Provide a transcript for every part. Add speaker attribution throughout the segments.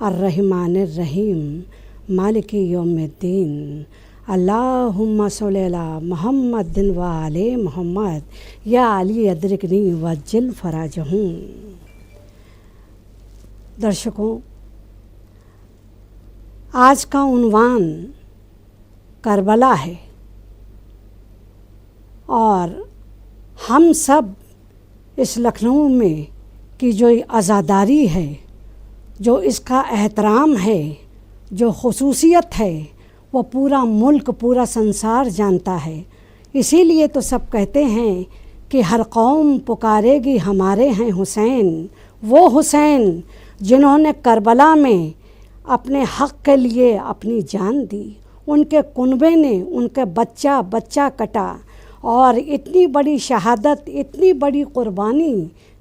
Speaker 1: अर्रहमानिर रहीम मालिकी यौमिद्दीन अल्लाहुम्मा सल्लि अला मुहम्मदिन व आले मुहम्मद या अली अदरिकनी वज्जिल फराजहूं। दर्शकों, आज का उन्वान करबला है और हम सब इस लखनऊ में की जो आज़ादारी है, जो इसका एहतराम है, जो खुसूसियत है, वो पूरा मुल्क, पूरा संसार जानता है। इसीलिए तो सब कहते हैं कि हर कौम पुकारेगी हमारे हैं हुसैन। वो हुसैन जिन्होंने करबला में अपने हक़ के लिए अपनी जान दी, उनके कुनबे ने उनके बच्चा बच्चा कटा और इतनी बड़ी शहादत, इतनी बड़ी कुर्बानी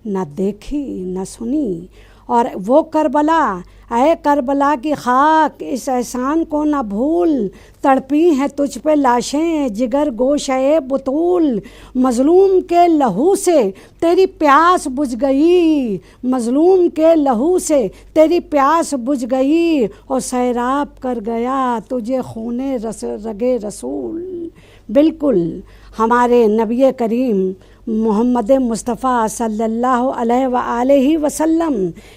Speaker 1: न देखी न सुनी। और वो करबला, ऐ करबला की खाक, इस एहसान को न भूल, तड़पी हैं तुझ पे लाशें जिगर गोशे बुतूल। मज़लूम के लहू से तेरी प्यास बुझ गई, मज़लूम के लहू से तेरी प्यास बुझ गई और सैराब कर गया तुझे खूने रगे रसूल। बिल्कुल हमारे नबी करीम मोहम्मद मुस्तफ़ा सल्लल्लाहु अलैहि वसल्लम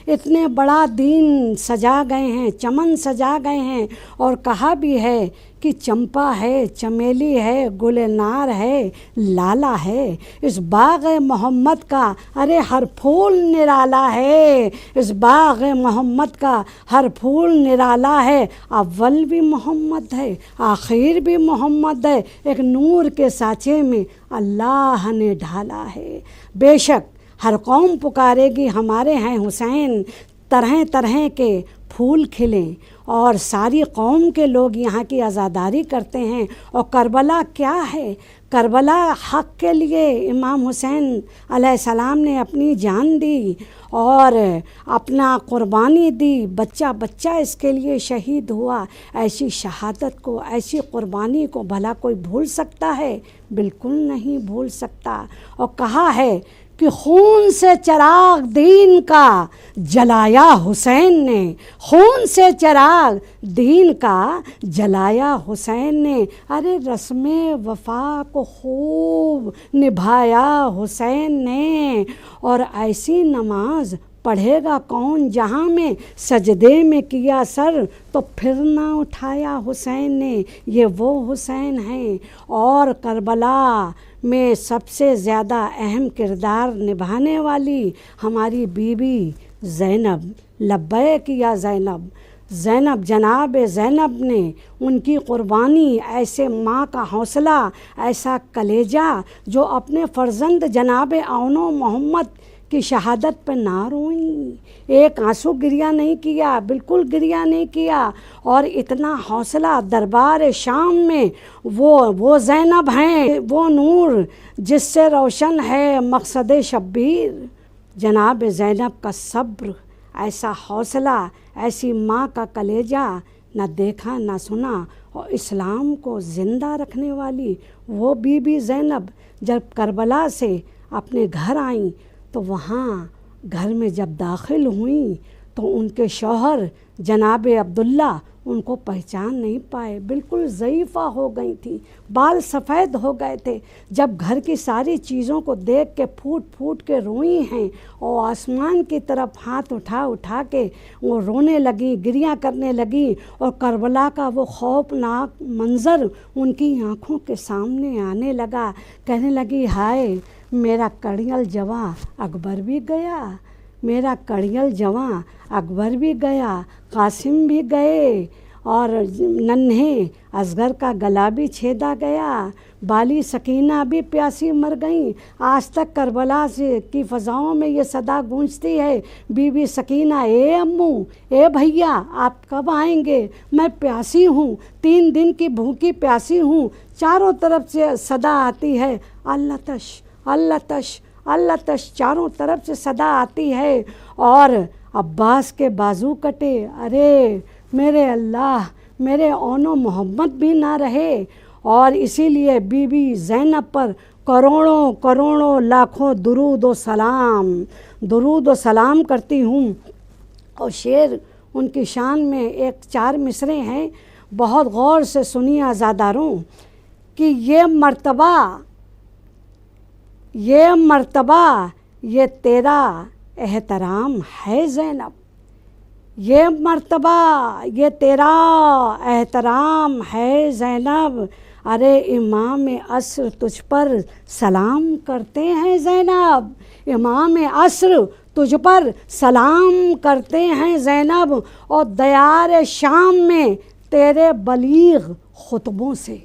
Speaker 1: इतने बड़ा दीन सजा गए हैं, चमन सजा गए हैं और कहा भी है कि चंपा है, चमेली है, गुलनार है, लाला है, इस बाग़ मोहम्मद का अरे हर फूल निराला है, इस बाग़ मोहम्मद का हर फूल निराला है। अव्वल भी मोहम्मद है, आखिर भी मोहम्मद है, एक नूर के साँचे में अल्लाह ने ढाला है। बेशक हर कौम पुकारेगी हमारे हैं हुसैन, तरह तरह के फूल खिलें और सारी कौम के लोग यहाँ की आज़ादारी करते हैं। और करबला क्या है? करबला हक़ के लिए इमाम हुसैन अलैहिस्सलाम ने अपनी जान दी और अपना कुर्बानी दी, बच्चा बच्चा इसके लिए शहीद हुआ। ऐसी शहादत को, ऐसी कुर्बानी को भला कोई भूल सकता है? बिल्कुल नहीं भूल सकता। और कहा है कि खून से चिराग दीन का जलाया हुसैन ने, खून से चिराग दीन का जलाया हुसैन ने। अरे रस्मे वफ़ा को खूब निभाया हुसैन ने। और ऐसी नमाज पढ़ेगा कौन जहाँ में सजदे में किया सर तो फिर ना उठाया हुसैन ने। ये वो हुसैन हैं। और करबला में सबसे ज़्यादा अहम किरदार निभाने वाली हमारी बीबी ज़ैनब, लब्बैक या ज़ैनब, ज़ैनब, जनाब ज़ैनब ने उनकी कुर्बानी, ऐसे माँ का हौसला, ऐसा कलेजा जो अपने फ़र्जंद जनाब औनो मोहम्मद की शहादत पर ना रोई, एक आंसू गिरिया नहीं किया, बिल्कुल गिरिया नहीं किया। और इतना हौसला दरबार शाम में वो ज़ैनब हैं, वो नूर जिससे रोशन है मकसद शब्बीर। जनाब ज़ैनब का सब्र, ऐसा हौसला, ऐसी माँ का कलेजा न देखा न सुना। और इस्लाम को ज़िंदा रखने वाली वो बीबी ज़ैनब जब करबला से अपने घर आईं तो वहाँ घर में जब दाखिल हुई तो उनके शौहर जनाब अब्दुल्ला उनको पहचान नहीं पाए, बिल्कुल ज़ईफ़ा हो गई थी, बाल सफ़ेद हो गए थे। जब घर की सारी चीज़ों को देख के फूट फूट के रोई हैं और आसमान की तरफ हाथ उठा उठा के वो रोने लगी, गिरिया करने लगी। और करबला का वो खौफनाक मंज़र उनकी आँखों के सामने आने लगा। कहने लगी, हाय मेरा कड़ियल जवां अकबर भी गया, मेरा कड़ियल जवां अकबर भी गया, कासिम भी गए और नन्हे असगर का गला भी छेदा गया, बाली सकीना भी प्यासी मर गई। आज तक करबला से की फ़ज़ाओं में ये सदा गूंजती है, बीबी सकीना, ए अम्मू, ए भैया आप कब आएंगे, मैं प्यासी हूँ, 3 दिन की भूखी प्यासी हूँ। चारों तरफ से सदा आती है, अल्लाह तश अल्लाह तश अल्लाह तश, चारों तरफ से सदा आती है। और अब्बास के बाजू कटे, अरे मेरे अल्लाह, मेरे औनो मोहम्मद भी ना रहे। और इसीलिए बीबी ज़ैनब पर करोड़ों करोड़ों लाखों दुरूद व सलाम करती हूँ। और शेर उनकी शान में एक 4 मिसरे हैं, बहुत गौर से सुनिए आज़ादारों कि ये मर्तबा ये तेरा एहतराम है ज़ैनब, ये मर्तबा ये तेरा एहतराम है ज़ैनब। अरे इमाम असर तुझ पर सलाम करते हैं ज़ैनब, इमाम असर तुझ पर सलाम करते हैं ज़ैनब। और दयार शाम में तेरे बलीग खुतबों से,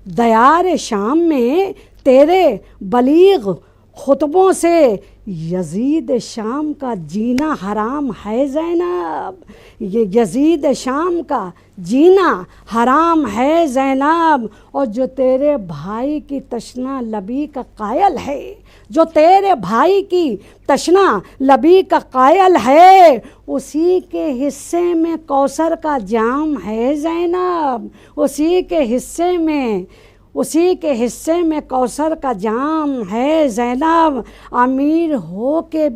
Speaker 1: दयार शाम में तेरे बलीग खुतबों से यजीद शाम का जीना हराम है ज़ैनब, ये यजीद शाम का जीना हराम है ज़ैनब। और जो तेरे भाई की तशना लबी का कायल है, जो तेरे भाई की तशना लबी का कायल है, उसी के हिस्से में कौसर का जाम है ज़ैनब, उसी के हिस्से में कौसर का जाम है ज़ैनब। अमीर हो के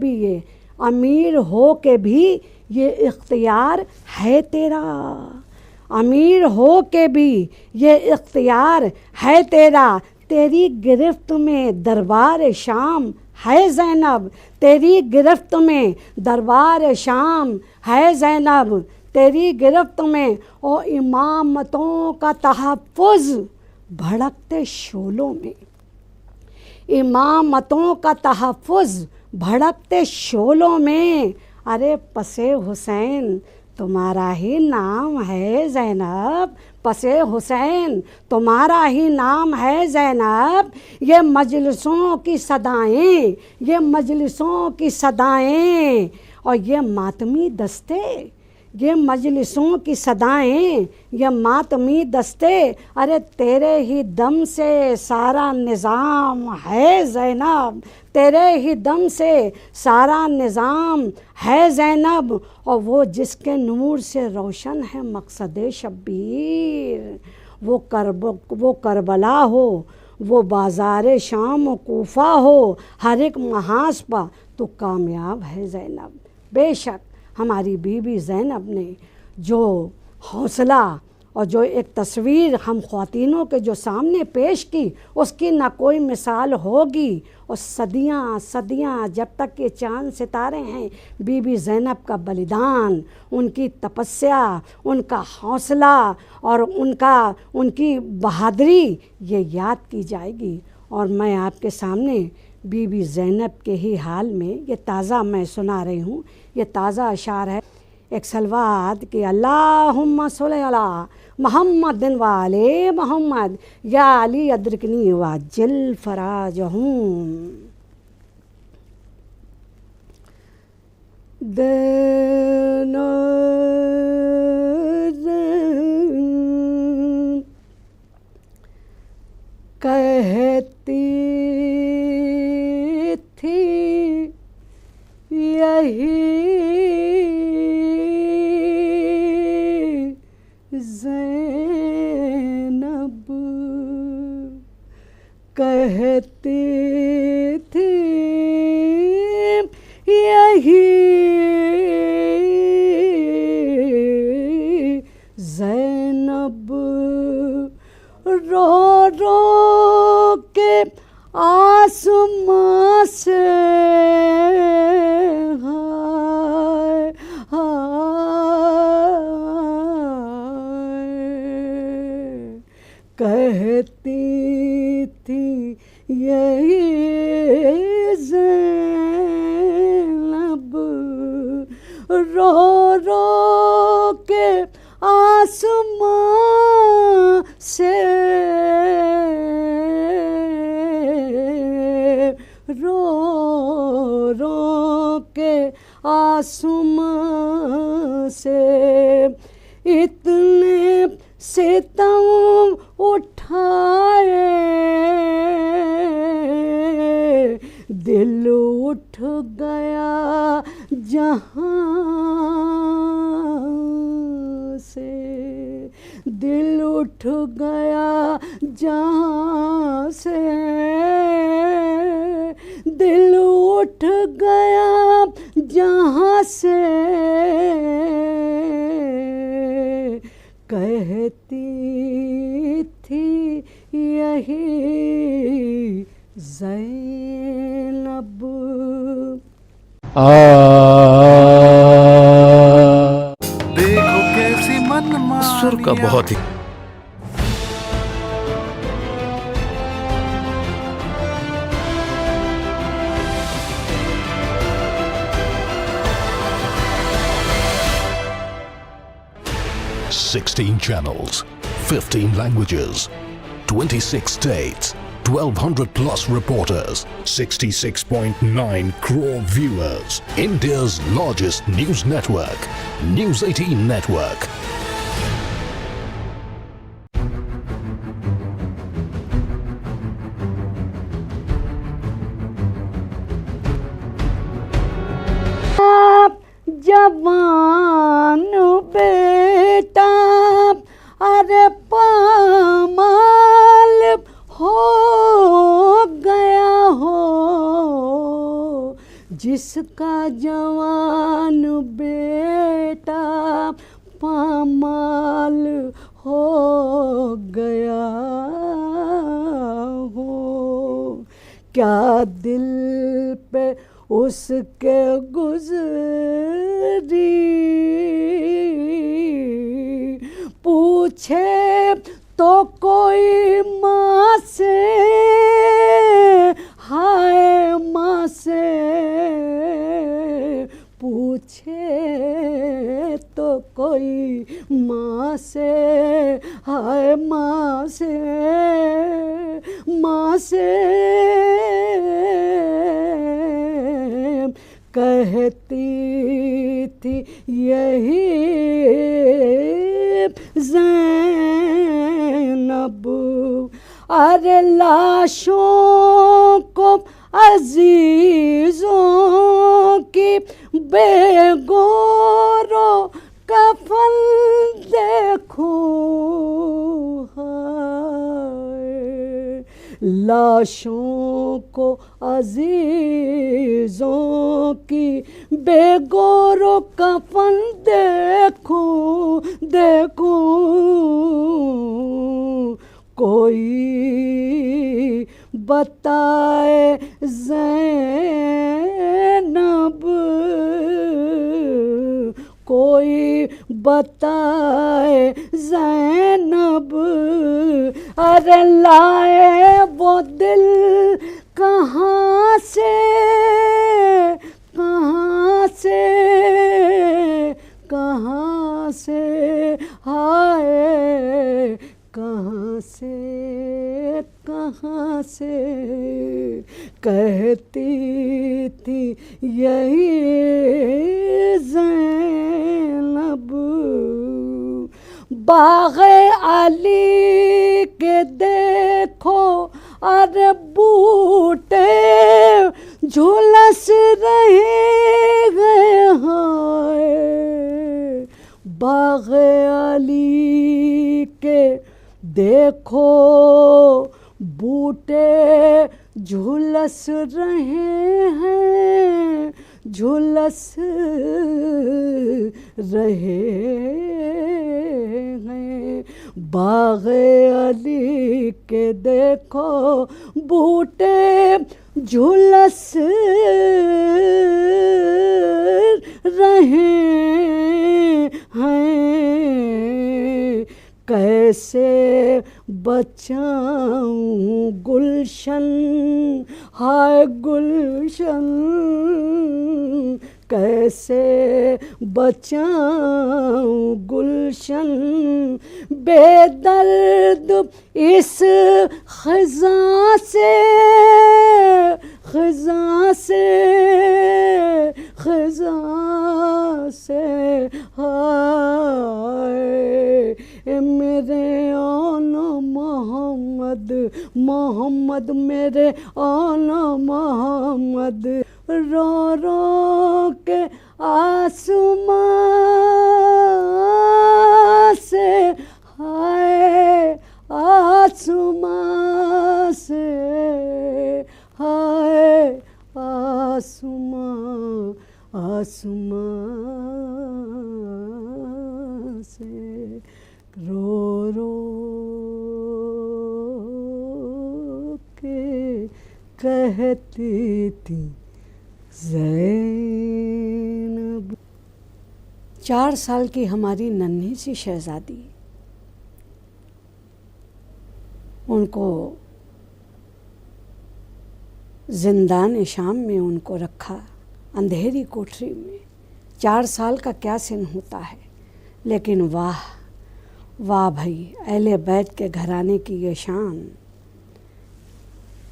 Speaker 1: भी ये इख्तियार है तेरा, अमीर हो के भी ये इख्तियार है तेरा। तेरी गिरफ्त में दरबार शाम है ज़ैनब, तेरी गिरफ्त में दरबार शाम है ज़ैनब, तेरी गिरफ्त में। और इमामतों का तहफ़्फ़ुज़ भड़कते शोलों में, इमामतों का तहफ़्फ़ुज़ भड़कते शोलों में। अरे पसे हुसैन तुम्हारा ही नाम है ज़ैनब, पसे हुसैन तुम्हारा ही नाम है ज़ैनब। ये मजलिसों की सदाएं, ये मजलिसों की सदाएं और ये मातमी दस्ते, ये मजलिसों की सदाएं, ये मातमी दस्ते। अरे तेरे ही दम से सारा निज़ाम है ज़ैनब, तेरे ही दम से सारा निज़ाम है ज़ैनब। और वो जिसके नूर से रोशन है मकसद शब्बीर, वो करबला हो, वो बाज़ार शाम व कूफ़ा हो, हर एक महाज पर तो कामयाब है ज़ैनब। बेशक हमारी बीबी ज़ैनब ने जो हौसला और जो एक तस्वीर हम ख़वातीनों के जो सामने पेश की, उसकी ना कोई मिसाल होगी। और सदियाँ जब तक ये चाँद सितारे हैं, बीबी ज़ैनब का बलिदान, उनकी तपस्या, उनका हौसला और उनकी बहादुरी ये याद की जाएगी। और मैं आपके सामने बीबी ज़ैनब के ही हाल में ये ताज़ा मैं सुना रही हूँ। ये ताज़ा अशार है एक सलवात कि अल्लाहुम्मा सल्लि अला मुहम्मदिन व आले मुहम्मद या अली अदरिकनी वाजिल फराजहुम। कहती थी यही ज़ैनब, कहती थी यही ज़ैनब, रो रो के आसमां से हाय हाय कहती थी यही ज़ैनब, रो रो के आसमां से, रो रो के आसमां से इतने सितम उठाए, दिल उठ गया जहाँ से, दिल उठ गया जहाँ से, दिल उठ गया जहाँ से। कहती थी यही ज़ैनब।
Speaker 2: देखो कैसी मनमानियाँ।
Speaker 3: सुर का बहुत ही
Speaker 4: $16 channels, 15 languages, 26 states, 1,200 plus reporters, 66.9 crore viewers. India's largest news network, News 18 Network.
Speaker 1: जवान बेटा अरे पामाल हो गया हो, जिसका जवान बेटा पामाल हो गया हो। क्या दिल पे उसके गुजरी पूछे तो कोई माँ से, हाय माँ से पूछे तो कोई माँ से, हाय माँ से, माँ से कहती थी यही ज़ैनब। अरे लाशों को अजीज़ों की बेगोरो कफन देखूं, हाय लाशों को अजीज़ों की बेगोरो कफन देखूं, देखूं कोई बताए ज़ैनब, कोई बताए ज़ैनब। अरे लाए वो दिल कहाँ से, कहाँ से, कहाँ से, हाय कहाँ से, कहाँ से कहती थी यही ज़ैनब। बाग़े अली के देखो अरे बूटे झुलस रहे गए हैं, बाग़े अली के देखो बूटे झुलस रहे हैं, झुलस रहे हैं। बाग़े अली के देखो बूटे झुलस रहे हैं। कैसे बचाऊं गुलशन, हाय गुलशन कैसे बचाऊं गुलशन, बेदर्द इस ख़ज़ां से, ख़ज़ां से, ख़ज़ां से, हाय मेरे आना मोहम्मद, मोहम्मद मेरे आना मोहम्मद। रो रो के आसमां से, हाय आसमां से, हाय आसमां, आसमां से कहती थी ज़ैनब। 4 साल की हमारी नन्ही सी शहज़ादी, उनको जिंदान शाम में उनको रखा, अंधेरी कोठरी में। 4 साल का क्या सिन होता है, लेकिन वाह वाह भाई, अहले बैत के घराने की ये शान,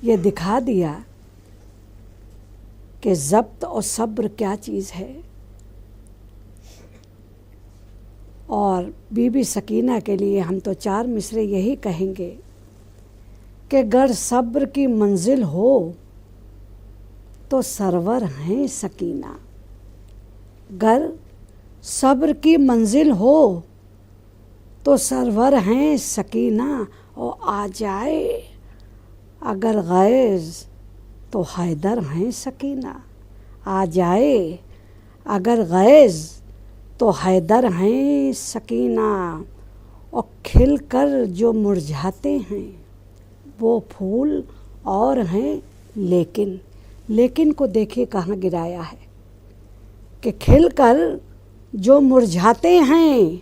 Speaker 1: ये दिखा दिया कि ज़ब्त और सब्र क्या चीज़ है। और बीबी सकीना के लिए हम तो 4 मिसरे यही कहेंगे कि गर सब्र की मंजिल हो तो सरवर हैं सकीना। गर सब्र की मंजिल हो तो सरवर हैं सकीना। और आ जाए अगर गैज़ तो हैदर हैं सकीना। आ जाए अगर गैज़ तो हैदर हैं सकीना। और खिलकर जो मुरझाते हैं वो फूल और हैं लेकिन। लेकिन को देखिए कहाँ गिराया है कि खिलकर जो मुरझाते हैं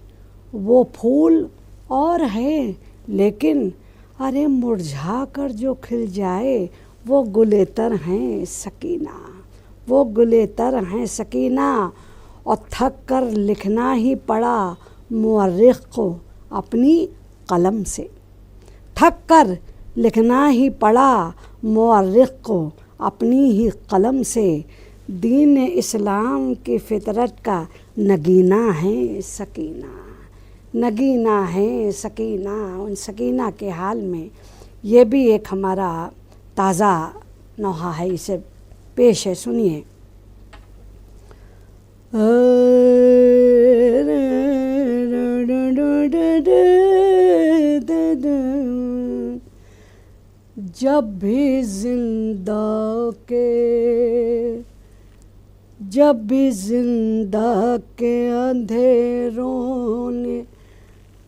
Speaker 1: वो फूल और हैं लेकिन। अरे मुरझा कर जो खिल जाए वो गुलेतर हैं सकीना। वो गुलेतर हैं सकीना। और थक कर लिखना ही पड़ा मुअर्रिख़ को अपनी कलम से। थक कर लिखना ही पड़ा मुअर्रिख़ को अपनी ही कलम से। दीन इस्लाम की फ़ितरत का नगीना है सकीना। नगीना है सकीना। उन सकीना के हाल में ये भी एक हमारा ताज़ा नोहा है, इसे पेश है, सुनिए। जब भी जिंदा के अंधेरों ने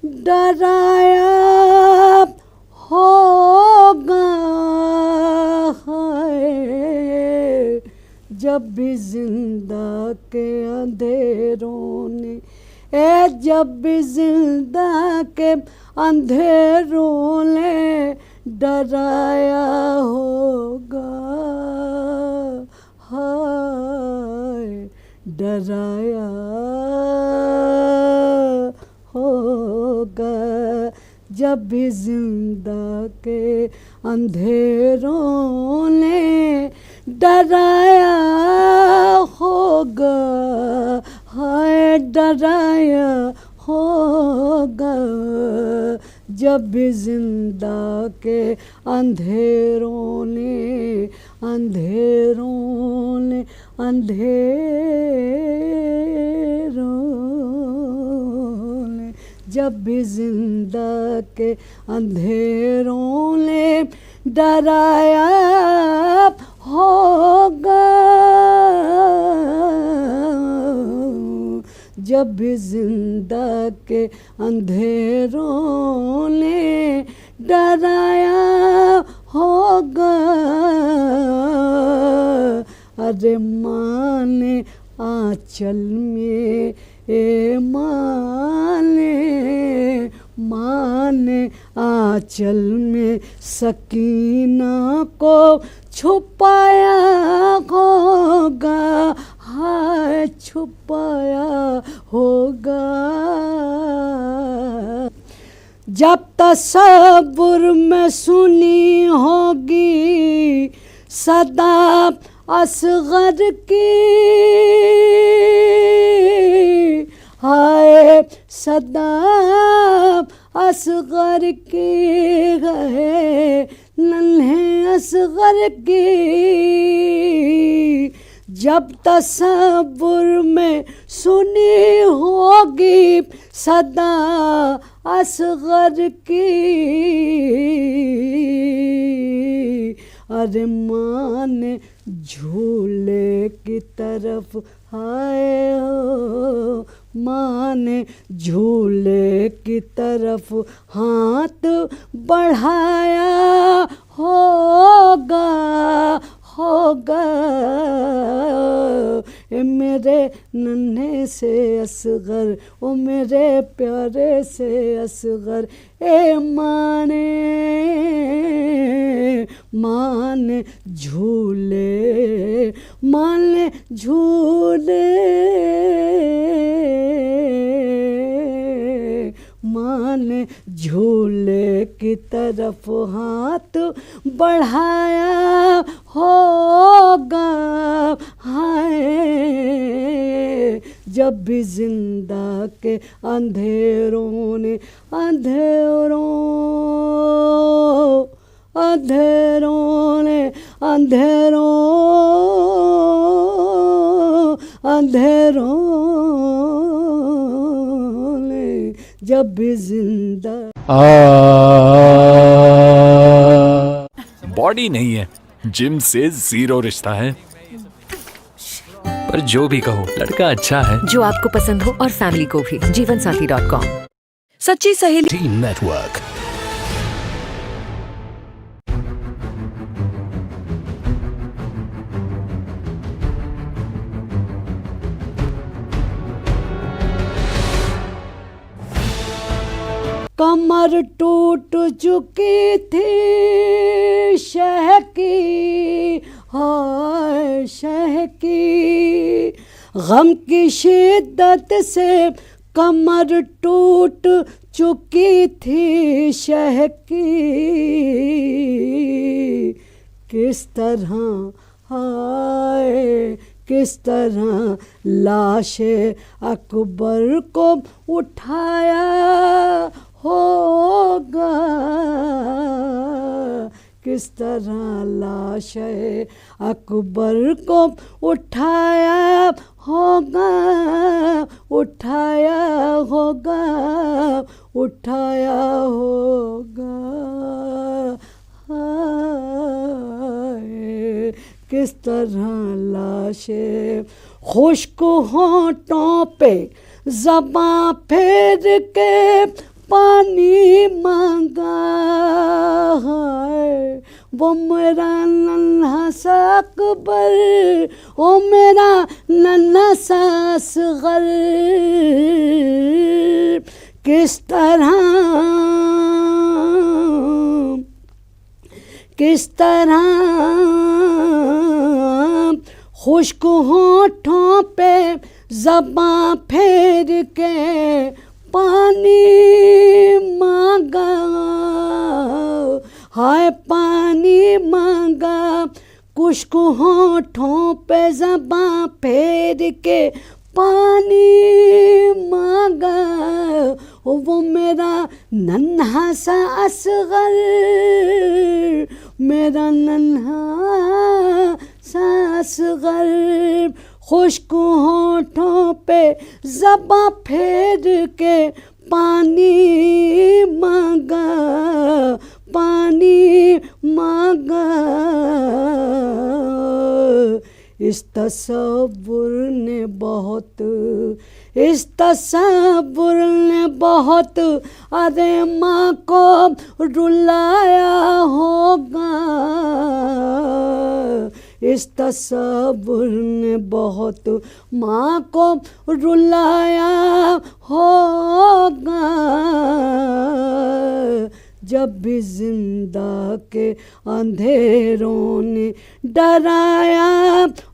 Speaker 1: डराया होगा है। जब भी जिंदा के अंधेरों ने जब भी जिंदा के अंधेरों ने डराया होगा हाय। डराया होगा जब भी जिंदा के अंधेरों ने डराया होगा हाय। डराया होगा जब भी जिंदा के अंधेरों ने जब भी जिंदा के अंधेरों ने डराया होगा। जब भी जिंदा के अंधेरों ने डराया होगा। अरे माँ ने आंचल में माँ ने आंचल में सकीना को छुपाया होगा हाय। छुपाया होगा जब तसव्वुर में सुनी होगी सदा असगर की हाय। सदा असगर की है नन्हे असगर की। जब तसव्वुर में सुनी होगी सदा असगर की। अरे माँ ने झूले की तरफ हाय हो माँ ने झूले की तरफ हाथ बढ़ाया, होगा होगा ए मेरे नन्हे से असगर, ओ मेरे प्यारे से असगर। ए माने झूले, माने झूले, माने झूले की तरफ हाथ बढ़ाया, होगा हाय जब भी जिंदा के अंधेरों ने अंधेरों ने अंधेरों ने जब भी जिंदा।
Speaker 3: बॉडी नहीं है, जिम से जीरो रिश्ता है, पर जो भी कहो लड़का अच्छा है
Speaker 5: जो आपको पसंद हो और फैमिली को भी। जीवनसाथी.com। सच्ची सहेली
Speaker 4: Team Network.
Speaker 1: कमर टूट चुकी थी शह की, हाय शह की, गम की शिद्दत से कमर टूट चुकी थी शह की। किस तरह हाय किस तरह लाशे अकबर को उठाया होगा, किस तरह लाशे अकबर को उठाया होगा, उठाया होगा, उठाया होगा हाय किस तरह लाशे खुश्क होठों पे ज़बां फेर के पानी मांगा है, वो मेरा नन्हा सा अकबर, ओ मेरा नन्हा सा असगर। किस तरह खुश्क होठों पे ज़बां फेर के पानी मांगा, हाय पानी मांगा, खुश्क होठों पे ज़बां फेर के पानी मांगा, वो मेरा नन्हा सा असगर, मेरा नन्हा सा असगर। खुश्क होठों पे ज़बां फेर के पानी मांगा, पानी मांगा। इस तसव्वुर ने बहुत, इस तसव्वुर ने बहुत अरे माँ को रुलाया होगा, इस तसव्वुर ने बहुत माँ को रुलाया होगा, जब भी जिंदा के अंधेरों ने डराया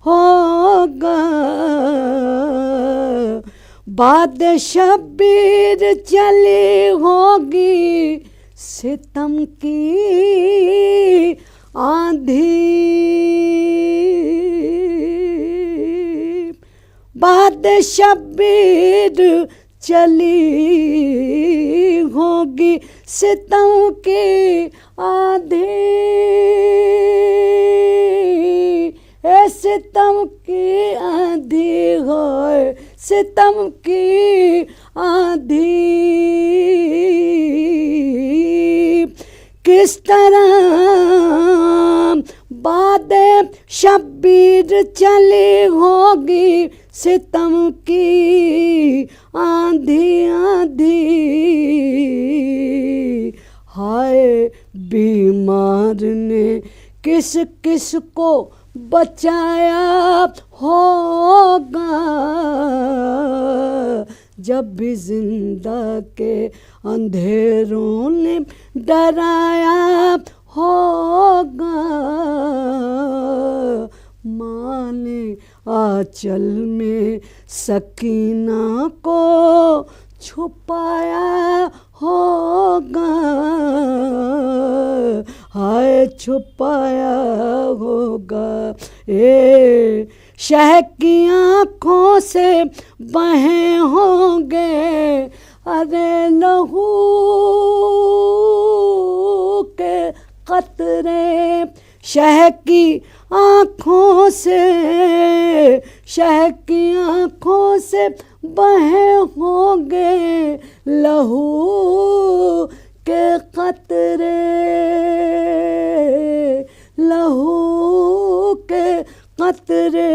Speaker 1: होगा। बाद शब्बीर चली होगी सितम की आंधी, बाद शब्बीर चली होगी सितम की आंधी, ए सितम की आंधी हो, सितम की आंधी। किस तरह बादे शब्बीर चली होगी सितम की आंधी आंधी, हाय बीमार ने किस किस को बचाया होगा, जब भी जिंदा के अंधेरों ने डराया होगा। माँ ने आंचल में सकीना को छुपाया होगा, हाय छुपाया होगा। ए शह की आँखों से बहे होंगे अरे लहू के कतरे, शह की आँखों से, शह की आँखों से बहे होंगे लहू के कतरे, लहू के कतरे,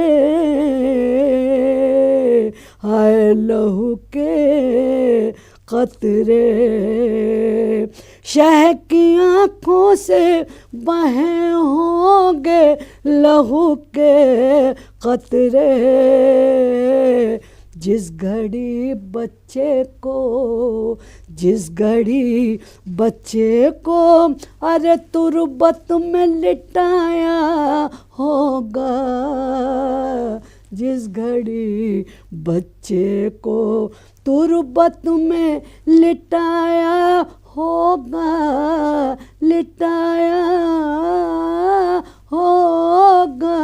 Speaker 1: हाय लहू के कतरे। शह की आँखों से बहे होंगे लहू के कतरे, जिस घड़ी बच्चे को, जिस घड़ी बच्चे को अरे तुरबत में लिटाया होगा, जिस घड़ी बच्चे को तुरबत में लिटाया होगा, लिटाया होगा,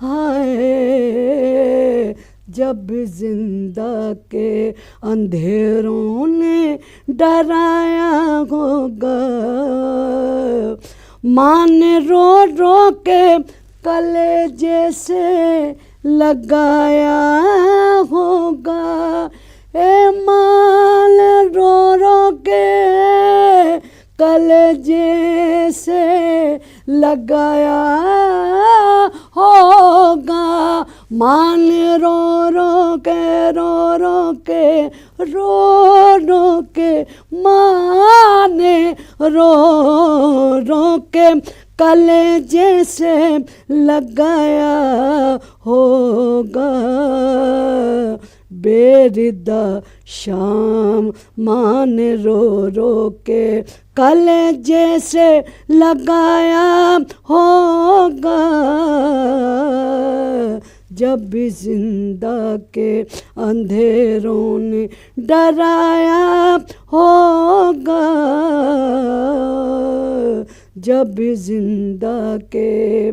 Speaker 1: हाय जब जिंदा के अंधेरों ने डराया होगा। माँ ने रो रो के कलेजे से लगाया होगा, ए माँ ने रो रो के कलेजे से लगाया होगा। माँ ने रो रो के, रो रो के, रो रो के, माँ ने रो रो के कलेजे से लगाया होगा। बेरिदा शाम माँ ने रो रो के कलेजे से लगाया होगा, जब भी जिंदा के अंधेरों ने डराया होगा, जब भी जिंदा के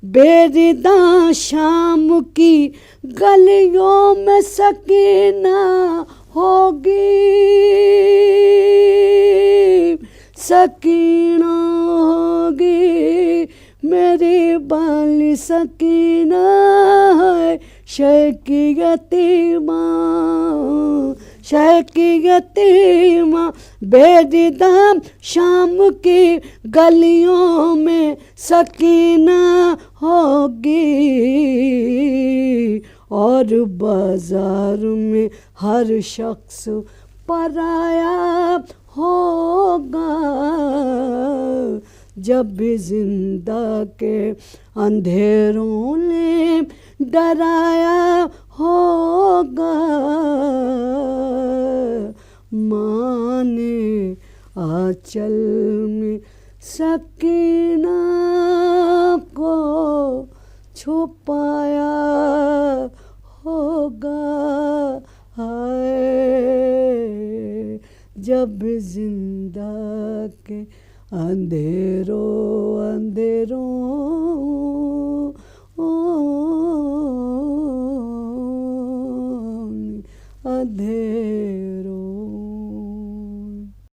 Speaker 1: बेरिदा शाम की गलियों में सकीना होगी, सकीना होगी मेरी बाली सकीना है, शय की यतीमा, शय की यतीमा। बेरिदा शाम की गलियों में सकीना होगी, और बाजार में हर शख्स पराया होगा, जब भी जिंदा के अंधेरों ने डराया होगा। माँ ने आंचल में सकीना को छुपाया होगा, हाय जब जिंदा के अंधेरों अंधेरों